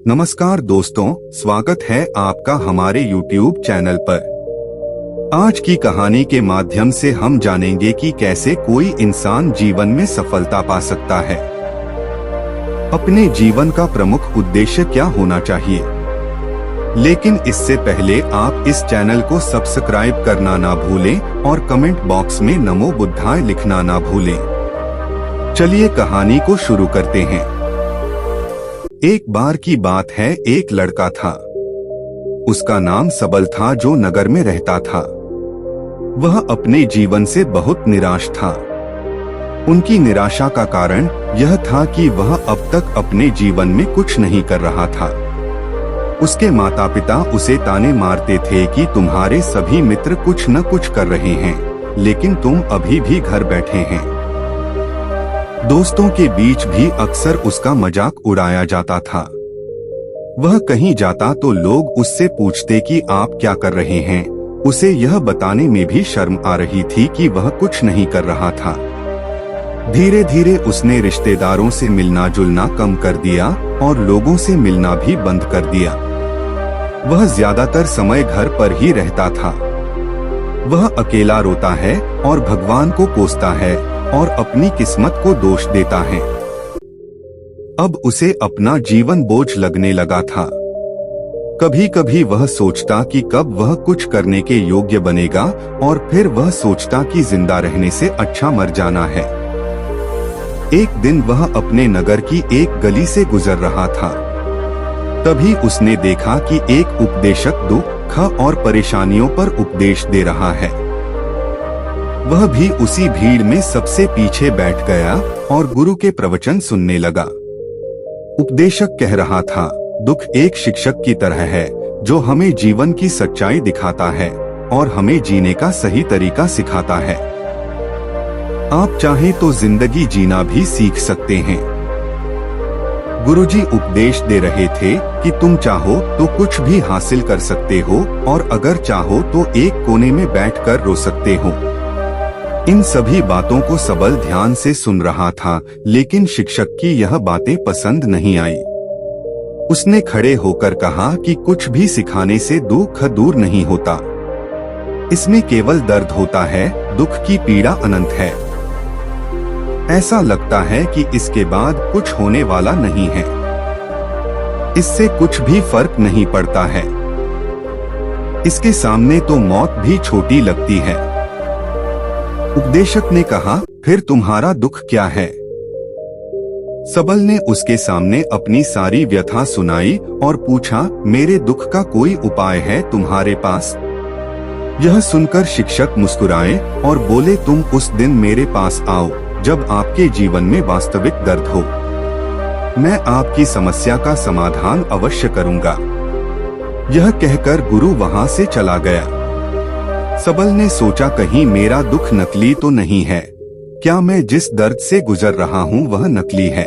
नमस्कार दोस्तों, स्वागत है आपका हमारे YouTube चैनल पर। आज की कहानी के माध्यम से हम जानेंगे कि कैसे कोई इंसान जीवन में सफलता पा सकता है। अपने जीवन का प्रमुख उद्देश्य क्या होना चाहिए। लेकिन इससे पहले आप इस चैनल को सब्सक्राइब करना ना भूलें और कमेंट बॉक्स में नमो बुद्धाय लिखना ना भूलें। चलिए कहानी को शुरू करते हैं। एक बार की बात है, एक लड़का था। उसका नाम सबल था, जो नगर में रहता था। वह अपने जीवन से बहुत निराश था। उनकी निराशा का कारण यह था कि वह अब तक अपने जीवन में कुछ नहीं कर रहा था। उसके माता पिता उसे ताने मारते थे कि तुम्हारे सभी मित्र कुछ न कुछ कर रहे हैं, लेकिन तुम अभी भी घर बैठे हैं। दोस्तों के बीच भी अक्सर उसका मजाक उड़ाया जाता था। वह कहीं जाता तो लोग उससे पूछते कि आप क्या कर रहे हैं। उसे यह बताने में भी शर्म आ रही थी कि वह कुछ नहीं कर रहा था। धीरे धीरे उसने रिश्तेदारों से मिलना जुलना कम कर दिया और लोगों से मिलना भी बंद कर दिया। वह ज्यादातर समय घर पर ही रहता था। वह अकेला रोता है और भगवान को कोसता है और अपनी किस्मत को दोष देता है। अब उसे अपना जीवन बोझ लगने लगा था। कभी कभी वह सोचता कि कब वह कुछ करने के योग्य बनेगा, और फिर वह सोचता कि जिंदा रहने से अच्छा मर जाना है। एक दिन वह अपने नगर की एक गली से गुजर रहा था। तभी उसने देखा कि एक उपदेशक दुख और परेशानियों पर उपदेश दे रहा है। वह भी उसी भीड़ में सबसे पीछे बैठ गया और गुरु के प्रवचन सुनने लगा। उपदेशक कह रहा था, दुख एक शिक्षक की तरह है जो हमें जीवन की सच्चाई दिखाता है और हमें जीने का सही तरीका सिखाता है। आप चाहें तो जिंदगी जीना भी सीख सकते हैं। गुरुजी उपदेश दे रहे थे कि तुम चाहो तो कुछ भी हासिल कर सकते हो, और अगर चाहो तो एक कोने में बैठकर रो सकते हो। इन सभी बातों को सबल ध्यान से सुन रहा था, लेकिन शिक्षक की यह बातें पसंद नहीं आई। उसने खड़े होकर कहा कि कुछ भी सिखाने से दुख दूर नहीं होता। इसमें केवल दर्द होता है, दुख की पीड़ा अनंत है। ऐसा लगता है कि इसके बाद कुछ होने वाला नहीं है। इससे कुछ भी फर्क नहीं पड़ता है। इसके सामने तो मौत भी छोटी लगती है। उपदेशक ने कहा, फिर तुम्हारा दुख क्या है। सबल ने उसके सामने अपनी सारी व्यथा सुनाई और पूछा, मेरे दुख का कोई उपाय है तुम्हारे पास। यह सुनकर शिक्षक मुस्कुराए और बोले, तुम उस दिन मेरे पास आओ जब आपके जीवन में वास्तविक दर्द हो। मैं आपकी समस्या का समाधान अवश्य करूंगा। यह कहकर गुरु वहां से चला गया। सबल ने सोचा, कहीं मेरा दुख नकली तो नहीं है। क्या मैं जिस दर्द से गुजर रहा हूँ वह नकली है।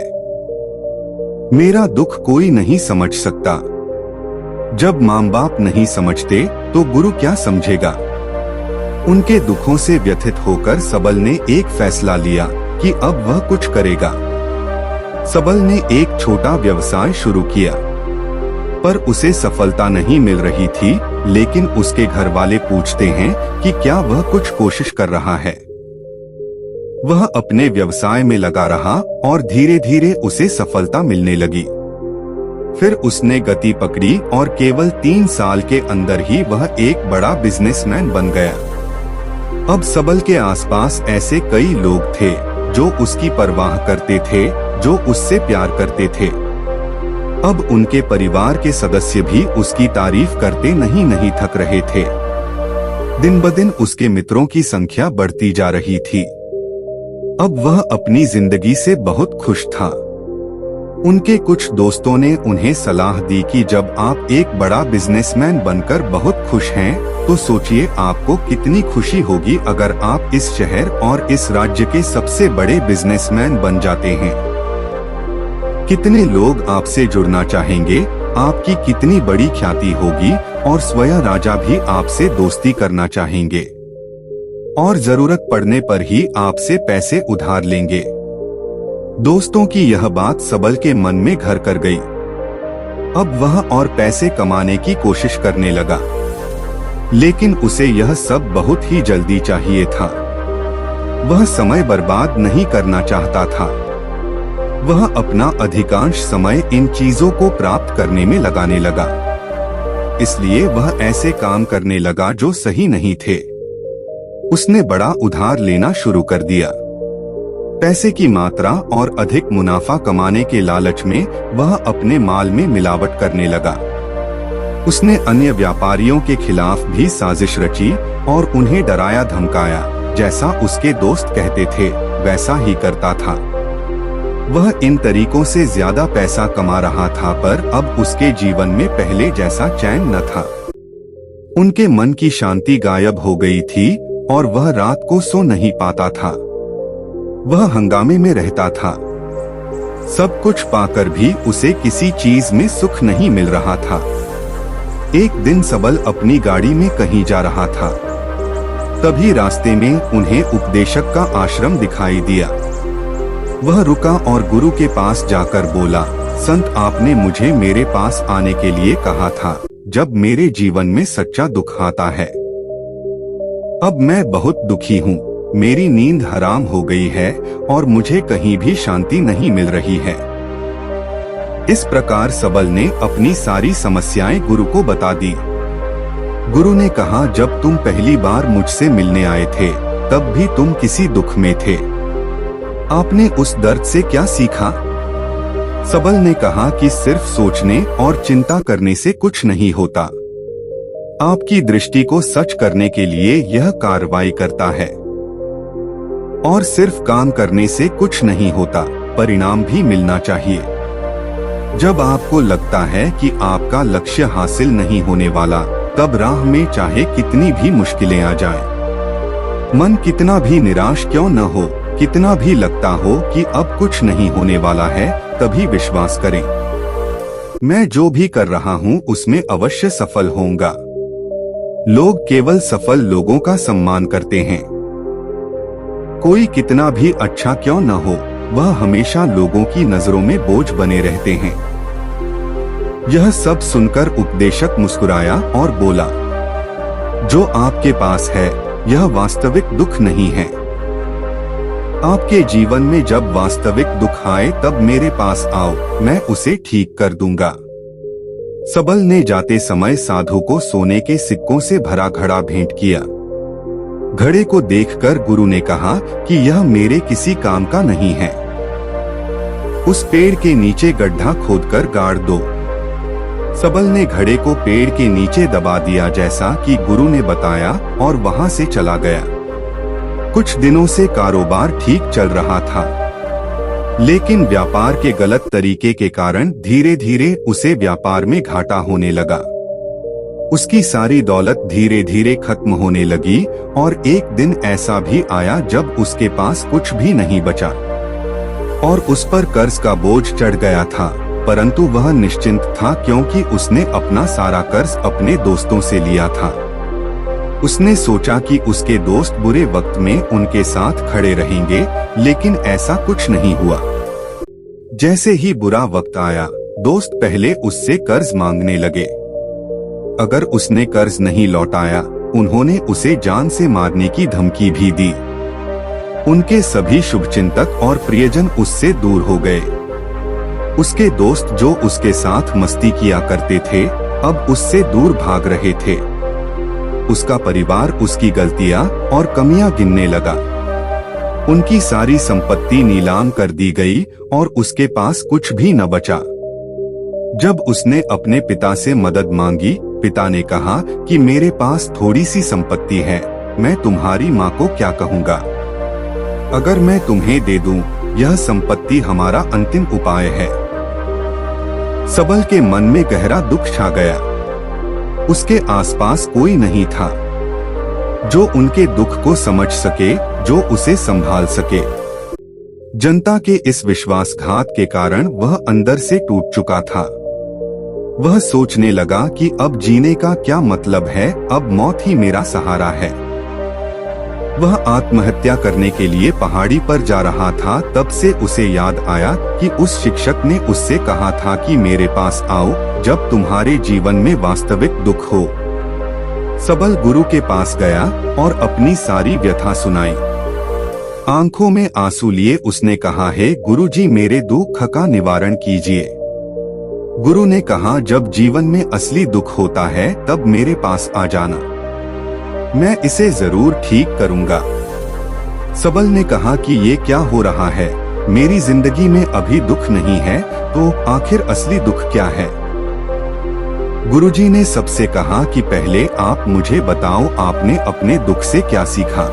मेरा दुख कोई नहीं समझ सकता। जब माँ बाप नहीं समझते तो गुरु क्या समझेगा। उनके दुखों से व्यथित होकर सबल ने एक फैसला लिया कि अब वह कुछ करेगा। सबल ने एक छोटा व्यवसाय शुरू किया, पर उसे सफलता नहीं मिल रही थी। लेकिन उसके घर वाले पूछते हैं कि क्या वह कुछ कोशिश कर रहा है। वह अपने व्यवसाय में लगा रहा और धीरे धीरे उसे सफलता मिलने लगी। फिर उसने गति पकड़ी और केवल 3 साल के अंदर ही वह एक बड़ा बिजनेसमैन बन गया। अब सबल के आसपास ऐसे कई लोग थे जो उसकी परवाह करते थे, जो उससे प्यार करते थे। अब उनके परिवार के सदस्य भी उसकी तारीफ करते नहीं थक रहे थे। दिन ब दिन उसके मित्रों की संख्या बढ़ती जा रही थी। अब वह अपनी जिंदगी से बहुत खुश था। उनके कुछ दोस्तों ने उन्हें सलाह दी कि जब आप एक बड़ा बिजनेसमैन बनकर बहुत खुश हैं, तो सोचिए आपको कितनी खुशी होगी अगर आप इस शहर और इस राज्य के सबसे बड़े बिजनेसमैन बन जाते हैं। कितने लोग आपसे जुड़ना चाहेंगे, आपकी कितनी बड़ी ख्याति होगी, और स्वयं राजा भी आपसे दोस्ती करना चाहेंगे और जरूरत पड़ने पर ही आपसे पैसे उधार लेंगे। दोस्तों की यह बात सबल के मन में घर कर गई। अब वह और पैसे कमाने की कोशिश करने लगा, लेकिन उसे यह सब बहुत ही जल्दी चाहिए था। वह समय बर्बाद नहीं करना चाहता था। वह अपना अधिकांश समय इन चीजों को प्राप्त करने में लगाने लगा। इसलिए वह ऐसे काम करने लगा जो सही नहीं थे। उसने बड़ा उधार लेना शुरू कर दिया। पैसे की मात्रा और अधिक मुनाफा कमाने के लालच में वह अपने माल में मिलावट करने लगा। उसने अन्य व्यापारियों के खिलाफ भी साजिश रची और उन्हें डराया धमकाया। जैसा उसके दोस्त कहते थे वैसा ही करता था। वह इन तरीकों से ज्यादा पैसा कमा रहा था, पर अब उसके जीवन में पहले जैसा चैन न था। उनके मन की शांति गायब हो गई थी और वह रात को सो नहीं पाता था। वह हंगामे में रहता था। सब कुछ पाकर भी उसे किसी चीज में सुख नहीं मिल रहा था। एक दिन सबल अपनी गाड़ी में कहीं जा रहा था। तभी रास्ते में उन्हें उपदेशक का आश्रम दिखाई दिया। वह रुका और गुरु के पास जाकर बोला, संत, आपने मुझे मेरे पास आने के लिए कहा था जब मेरे जीवन में सच्चा दुख आता है। अब मैं बहुत दुखी हूँ। मेरी नींद हराम हो गई है और मुझे कहीं भी शांति नहीं मिल रही है। इस प्रकार सबल ने अपनी सारी समस्याएं गुरु को बता दी। गुरु ने कहा, जब तुम पहली बार मुझसे मिलने आए थे तब भी तुम किसी दुख में थे। आपने उस दर्द से क्या सीखा? सबल ने कहा कि सिर्फ सोचने और चिंता करने से कुछ नहीं होता। आपकी दृष्टि को सच करने के लिए यह कार्रवाई करता है। और सिर्फ काम करने से कुछ नहीं होता, परिणाम भी मिलना चाहिए। जब आपको लगता है कि आपका लक्ष्य हासिल नहीं होने वाला, तब राह में चाहे कितनी भी मुश्किलें आ जाएं, मन कितना भी निराश क्यों न हो, कितना भी लगता हो कि अब कुछ नहीं होने वाला है, तभी विश्वास करें, मैं जो भी कर रहा हूँ उसमें अवश्य सफल होऊंगा। लोग केवल सफल लोगों का सम्मान करते हैं। कोई कितना भी अच्छा क्यों न हो, वह हमेशा लोगों की नजरों में बोझ बने रहते हैं। यह सब सुनकर उपदेशक मुस्कुराया और बोला, जो आपके पास है यह वास्तविक दुख नहीं है। आपके जीवन में जब वास्तविक दुख आए तब मेरे पास आओ, मैं उसे ठीक कर दूंगा। सबल ने जाते समय साधु को सोने के सिक्कों से भरा घड़ा भेंट किया। घड़े को देखकर गुरु ने कहा कि यह मेरे किसी काम का नहीं है। उस पेड़ के नीचे गड्ढा खोदकर गाड़ दो। सबल ने घड़े को पेड़ के नीचे दबा दिया जैसा कि गुरु ने बताया और वहां से चला गया। कुछ दिनों से कारोबार ठीक चल रहा था, लेकिन व्यापार के गलत तरीके के कारण धीरे धीरे उसे व्यापार में घाटा होने लगा। उसकी सारी दौलत धीरे धीरे खत्म होने लगी और एक दिन ऐसा भी आया जब उसके पास कुछ भी नहीं बचा और उस पर कर्ज का बोझ चढ़ गया था, परंतु वह निश्चिंत था क्योंकि उसने अपना सारा कर्ज अपने दोस्तों से लिया था। उसने सोचा कि उसके दोस्त बुरे वक्त में उनके साथ खड़े रहेंगे, लेकिन ऐसा कुछ नहीं हुआ। जैसे ही बुरा वक्त आया, दोस्त पहले उससे कर्ज मांगने लगे। अगर उसने कर्ज नहीं लौटाया, उन्होंने उसे जान से मारने की धमकी भी दी। उनके सभी शुभचिंतक और प्रियजन उससे दूर हो गए। उसके दोस्त जो उसके साथ मस्ती किया करते थे, अब उससे दूर भाग रहे थे। उसका परिवार उसकी गलतियां और कमियां गिनने लगा। उनकी सारी संपत्ति नीलाम कर दी गई और उसके पास कुछ भी न बचा। जब उसने अपने पिता से मदद मांगी, पिता ने कहा कि मेरे पास थोड़ी सी संपत्ति है, मैं तुम्हारी माँ को क्या कहूँगा। अगर मैं तुम्हें दे दूं, यह संपत्ति हमारा अंतिम उपाय है। सबल के मन में गहरा दुख छा गया। उसके आसपास कोई नहीं था जो उनके दुख को समझ सके, जो उसे संभाल सके। जनता के इस विश्वासघात के कारण वह अंदर से टूट चुका था। वह सोचने लगा कि अब जीने का क्या मतलब है, अब मौत ही मेरा सहारा है। वह आत्महत्या करने के लिए पहाड़ी पर जा रहा था, तब से उसे याद आया कि उस शिक्षक ने उससे कहा था कि मेरे पास आओ जब तुम्हारे जीवन में वास्तविक दुख हो। सबल गुरु के पास गया और अपनी सारी व्यथा सुनाई। आंखों में आंसू लिए उसने कहा, हे गुरुजी, मेरे दुख का निवारण कीजिए। गुरु ने कहा, जब जीवन में असली दुख होता है तब मेरे पास आ जाना, मैं इसे जरूर ठीक करूंगा। सबल ने कहा कि ये क्या हो रहा है, मेरी जिंदगी में अभी दुख नहीं है, तो आखिर असली दुख क्या है? गुरुजी ने सबसे कहा कि पहले आप मुझे बताओ, आपने अपने दुख से क्या सीखा?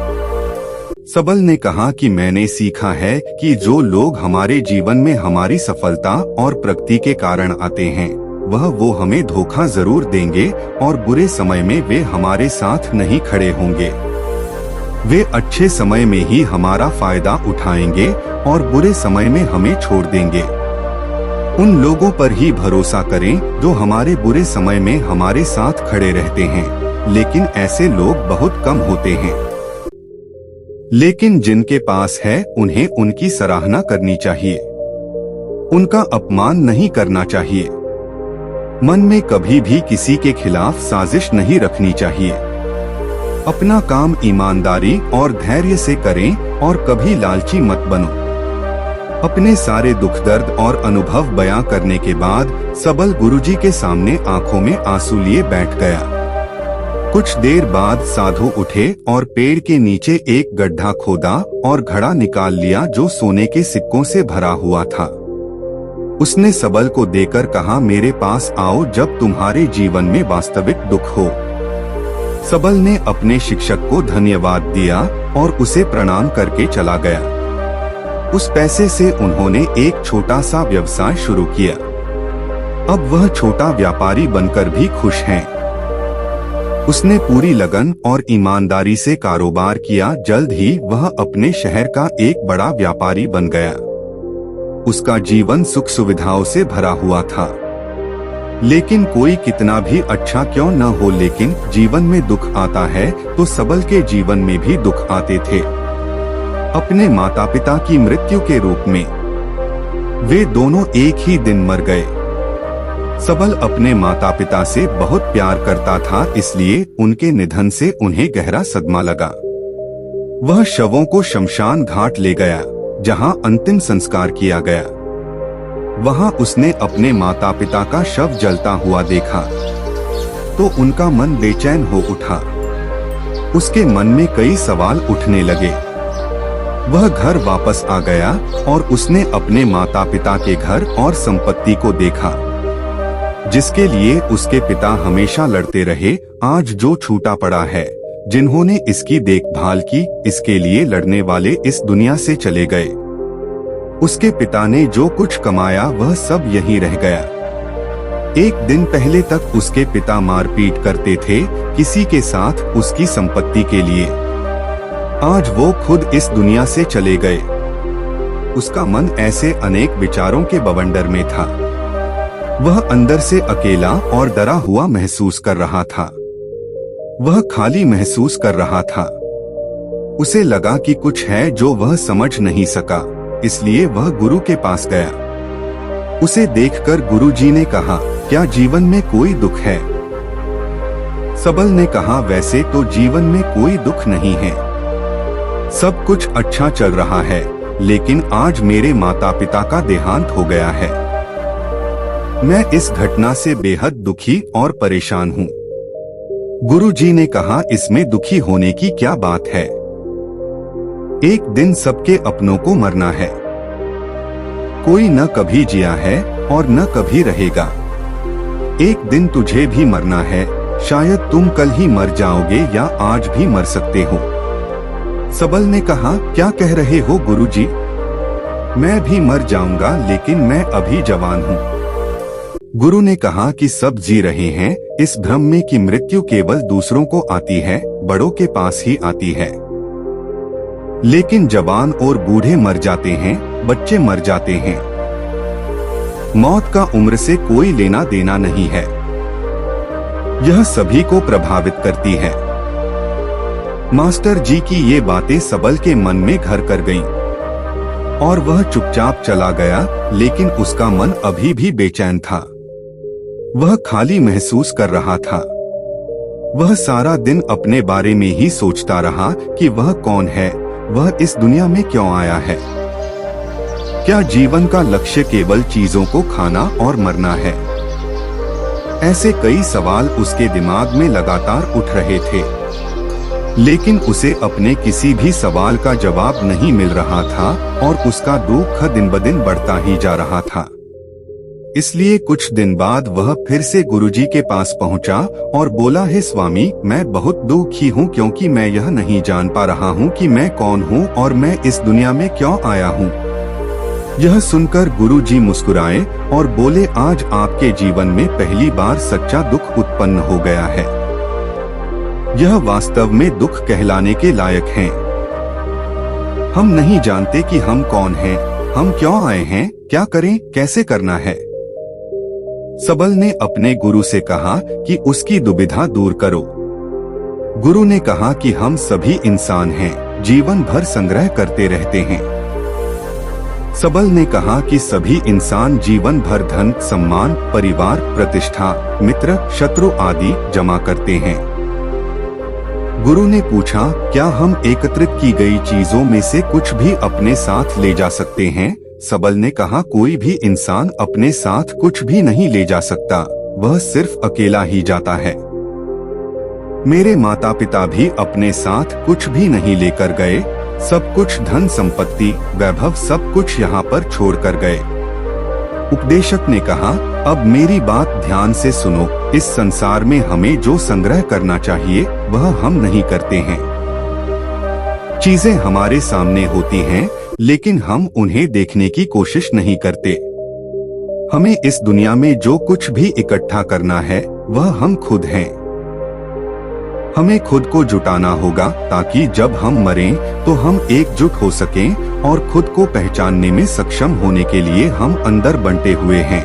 सबल ने कहा कि मैंने सीखा है कि जो लोग हमारे जीवन में हमारी सफलता और प्रगति के कारण आते हैं, वो हमें धोखा जरूर देंगे और बुरे समय में वे हमारे साथ नहीं खड़े होंगे। वे अच्छे समय में ही हमारा फायदा उठाएंगे और बुरे समय में हमें छोड़ देंगे। उन लोगों पर ही भरोसा करें जो हमारे बुरे समय में हमारे साथ खड़े रहते हैं, लेकिन ऐसे लोग बहुत कम होते हैं। लेकिन जिनके पास है उन्हें उनकी सराहना करनी चाहिए, उनका अपमान नहीं करना चाहिए। मन में कभी भी किसी के खिलाफ साजिश नहीं रखनी चाहिए। अपना काम ईमानदारी और धैर्य से करें और कभी लालची मत बनो। अपने सारे दुख दर्द और अनुभव बयां करने के बाद सबल गुरुजी के सामने आंखों में आंसू लिए बैठ गया। कुछ देर बाद साधु उठे और पेड़ के नीचे एक गड्ढा खोदा और घड़ा निकाल लिया जो सोने के सिक्कों से भरा हुआ था। उसने सबल को देकर कहा, मेरे पास आओ जब तुम्हारे जीवन में वास्तविक दुख हो। सबल ने अपने शिक्षक को धन्यवाद दिया और उसे प्रणाम करके चला गया। उस पैसे से उन्होंने एक छोटा सा व्यवसाय शुरू किया। अब वह छोटा व्यापारी बनकर भी खुश हैं। उसने पूरी लगन और ईमानदारी से कारोबार किया। जल्द ही वह अपने शहर का एक बड़ा व्यापारी बन गया। उसका जीवन सुख सुविधाओं से भरा हुआ था। लेकिन कोई कितना भी अच्छा क्यों न हो, लेकिन जीवन में दुख आता है तो सबल के जीवन में भी दुख आते थे। अपने माता पिता की मृत्यु के रूप में वे दोनों एक ही दिन मर गए। सबल अपने माता पिता से बहुत प्यार करता था, इसलिए उनके निधन से उन्हें गहरा सदमा लगा। वह शवों को शमशान घाट ले गया जहां अंतिम संस्कार किया गया। वहां उसने अपने माता पिता का शव जलता हुआ देखा तो उनका मन बेचैन हो उठा। उसके मन में कई सवाल उठने लगे। वह घर वापस आ गया और उसने अपने माता पिता के घर और संपत्ति को देखा जिसके लिए उसके पिता हमेशा लड़ते रहे। आज जो छूटा पड़ा है, जिन्होंने इसकी देखभाल की, इसके लिए लड़ने वाले इस दुनिया से चले गए। उसके पिता ने जो कुछ कमाया वह सब यहीं रह गया। एक दिन पहले तक उसके पिता मारपीट करते थे किसी के साथ उसकी संपत्ति के लिए। आज वो खुद इस दुनिया से चले गए। उसका मन ऐसे अनेक विचारों के बवंडर में था। वह अंदर से अकेला और डरा हुआ महसूस कर रहा था। वह खाली महसूस कर रहा था। उसे लगा कि कुछ है जो वह समझ नहीं सका, इसलिए वह गुरु के पास गया। उसे देखकर गुरुजी ने कहा, क्या जीवन में कोई दुख है? सबल ने कहा, वैसे तो जीवन में कोई दुख नहीं है, सब कुछ अच्छा चल रहा है, लेकिन आज मेरे माता पिता का देहांत हो गया है। मैं इस घटना से बेहद दुखी और परेशान हूँ। गुरुजी ने कहा, इसमें दुखी होने की क्या बात है? एक दिन सबके अपनों को मरना है। कोई न कभी जिया है और न कभी रहेगा। एक दिन तुझे भी मरना है। शायद तुम कल ही मर जाओगे या आज भी मर सकते हो। सबल ने कहा, क्या कह रहे हो गुरुजी? मैं भी मर जाऊंगा, लेकिन मैं अभी जवान हूँ। गुरु ने कहा कि सब जी रहे हैं इस भ्रम में कि मृत्यु केवल दूसरों को आती है, बड़ों के पास ही आती है। लेकिन जवान और बूढ़े मर जाते हैं, बच्चे मर जाते हैं। मौत का उम्र से कोई लेना देना नहीं है। यह सभी को प्रभावित करती है। मास्टर जी की ये बातें सबल के मन में घर कर गईं और वह चुपचाप चला गया, लेकिन उसका मन अभी भी बेचैन था। वह खाली महसूस कर रहा था। वह सारा दिन अपने बारे में ही सोचता रहा कि वह कौन है, वह इस दुनिया में क्यों आया है। क्या जीवन का लक्ष्य केवल चीजों को खाना और मरना है? ऐसे कई सवाल उसके दिमाग में लगातार उठ रहे थे, लेकिन उसे अपने किसी भी सवाल का जवाब नहीं मिल रहा था और उसका दुख दिन ब दिन बढ़ता ही जा रहा था। इसलिए कुछ दिन बाद वह फिर से गुरुजी के पास पहुंचा और बोला, हे स्वामी, मैं बहुत दुखी हूँ क्योंकि मैं यह नहीं जान पा रहा हूँ कि मैं कौन हूँ और मैं इस दुनिया में क्यों आया हूँ। यह सुनकर गुरुजी मुस्कुराए और बोले, आज आपके जीवन में पहली बार सच्चा दुख उत्पन्न हो गया है। यह वास्तव में दुख कहलाने के लायक है। हम नहीं जानते कि हम कौन हैं, हम क्यों आए हैं, क्या करें, कैसे करना है। सबल ने अपने गुरु से कहा कि उसकी दुविधा दूर करो। गुरु ने कहा कि हम सभी इंसान हैं, जीवन भर संग्रह करते रहते हैं। सबल ने कहा कि सभी इंसान जीवन भर धन, सम्मान, परिवार, प्रतिष्ठा, मित्र, शत्रु आदि जमा करते हैं। गुरु ने पूछा, क्या हम एकत्रित की गई चीजों में से कुछ भी अपने साथ ले जा सकते हैं? सबल ने कहा, कोई भी इंसान अपने साथ कुछ भी नहीं ले जा सकता, वह सिर्फ अकेला ही जाता है। मेरे माता पिता भी अपने साथ कुछ भी नहीं लेकर गए, सब कुछ धन संपत्ति, वैभव सब कुछ यहाँ पर छोड़ कर गए। उपदेशक ने कहा, अब मेरी बात ध्यान से सुनो, इस संसार में हमें जो संग्रह करना चाहिए वह हम नहीं करते हैं। चीजें हमारे सामने होती हैं, लेकिन हम उन्हें देखने की कोशिश नहीं करते। हमें इस दुनिया में जो कुछ भी इकट्ठा करना है वह हम खुद हैं। हमें खुद को जुटाना होगा ताकि जब हम मरें तो हम एकजुट हो सकें और खुद को पहचानने में सक्षम होने के लिए हम अंदर बंटे हुए हैं।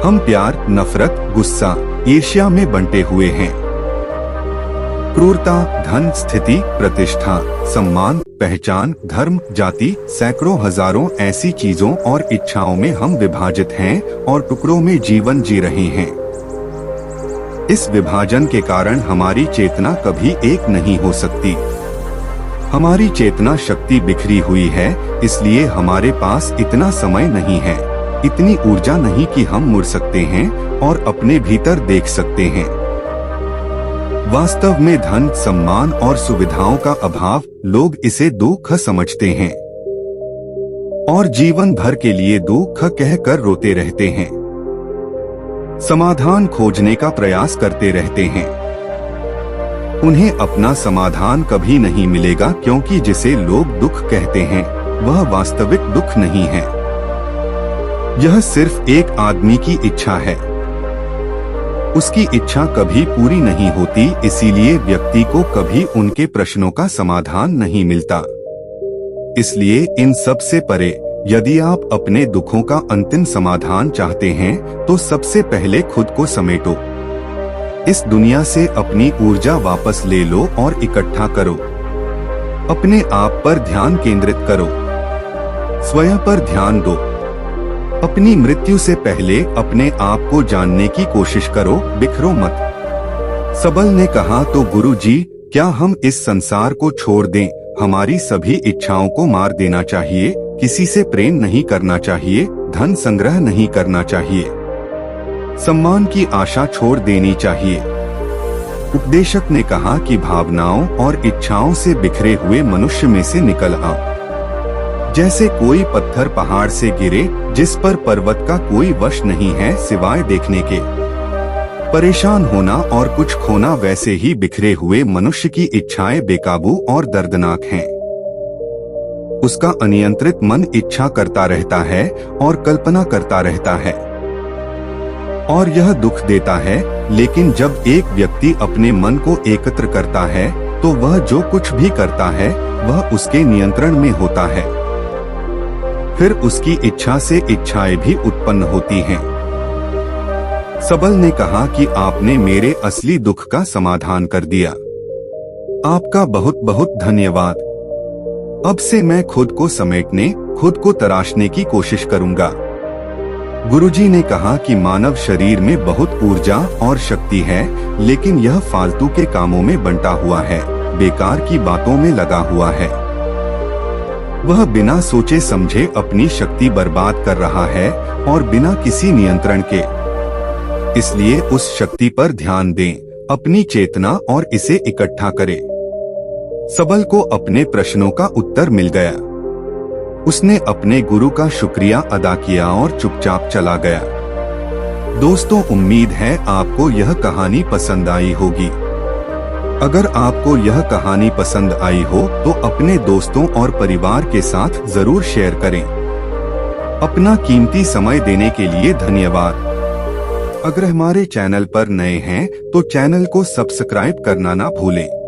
हम प्यार, नफरत, गुस्सा, ईर्ष्या में बंटे हुए हैं। क्रूरता, धन, स्थिति, प्रतिष्ठा, सम्मान, पहचान, धर्म, जाति, सैकड़ों हजारों ऐसी चीजों और इच्छाओं में हम विभाजित हैं और टुकड़ों में जीवन जी रहे हैं। इस विभाजन के कारण हमारी चेतना कभी एक नहीं हो सकती। हमारी चेतना शक्ति बिखरी हुई है, इसलिए हमारे पास इतना समय नहीं है, इतनी ऊर्जा नहीं कि हम मुड़ सकते हैं और अपने भीतर देख सकते हैं। वास्तव में धन, सम्मान और सुविधाओं का अभाव, लोग इसे दुख समझते हैं और जीवन भर के लिए दुख कहकर रोते रहते हैं। समाधान खोजने का प्रयास करते रहते हैं। उन्हें अपना समाधान कभी नहीं मिलेगा क्योंकि जिसे लोग दुख कहते हैं वह वास्तविक दुख नहीं है। यह सिर्फ एक आदमी की इच्छा है। उसकी इच्छा कभी पूरी नहीं होती, इसीलिए व्यक्ति को कभी उनके प्रश्नों का समाधान नहीं मिलता। इसलिए इन सब से परे, यदि आप अपने दुखों का अंतिम समाधान चाहते हैं तो सबसे पहले खुद को समेटो। इस दुनिया से अपनी ऊर्जा वापस ले लो और इकट्ठा करो। अपने आप पर ध्यान केंद्रित करो। स्वयं पर ध्यान दो। अपनी मृत्यु से पहले अपने आप को जानने की कोशिश करो, बिखरो मत। सबल ने कहा, तो गुरुजी, क्या हम इस संसार को छोड़ दें? हमारी सभी इच्छाओं को मार देना चाहिए, किसी से प्रेम नहीं करना चाहिए, धन संग्रह नहीं करना चाहिए, सम्मान की आशा छोड़ देनी चाहिए। उपदेशक ने कहा कि भावनाओं और इच्छाओं से बिखरे हुए मनुष्य में से निकल आओ। जैसे कोई पत्थर पहाड़ से गिरे जिस पर पर्वत का कोई वश नहीं है सिवाय देखने के। परेशान होना और कुछ खोना, वैसे ही बिखरे हुए मनुष्य की इच्छाएं बेकाबू और दर्दनाक हैं। उसका अनियंत्रित मन इच्छा करता रहता है और कल्पना करता रहता है और यह दुख देता है। लेकिन जब एक व्यक्ति अपने मन को एकत्र करता है तो वह जो कुछ भी करता है वह उसके नियंत्रण में होता है। फिर उसकी इच्छा से इच्छाएं भी उत्पन्न होती हैं। सबल ने कहा कि आपने मेरे असली दुख का समाधान कर दिया। आपका बहुत बहुत धन्यवाद। अब से मैं खुद को समेटने, खुद को तराशने की कोशिश करूंगा। गुरुजी ने कहा कि मानव शरीर में बहुत ऊर्जा और शक्ति है, लेकिन यह फालतू के कामों में बंटा हुआ है, बेकार की बातों में लगा हुआ है। वह बिना सोचे समझे अपनी शक्ति बर्बाद कर रहा है और बिना किसी नियंत्रण के। इसलिए उस शक्ति पर ध्यान दें, अपनी चेतना और इसे इकट्ठा करें। सबल को अपने प्रश्नों का उत्तर मिल गया। उसने अपने गुरु का शुक्रिया अदा किया और चुपचाप चला गया। दोस्तों, उम्मीद है आपको यह कहानी पसंद आई होगी। अगर आपको यह कहानी पसंद आई हो तो अपने दोस्तों और परिवार के साथ जरूर शेयर करें। अपना कीमती समय देने के लिए धन्यवाद। अगर हमारे चैनल पर नए हैं तो चैनल को सब्सक्राइब करना ना भूलें।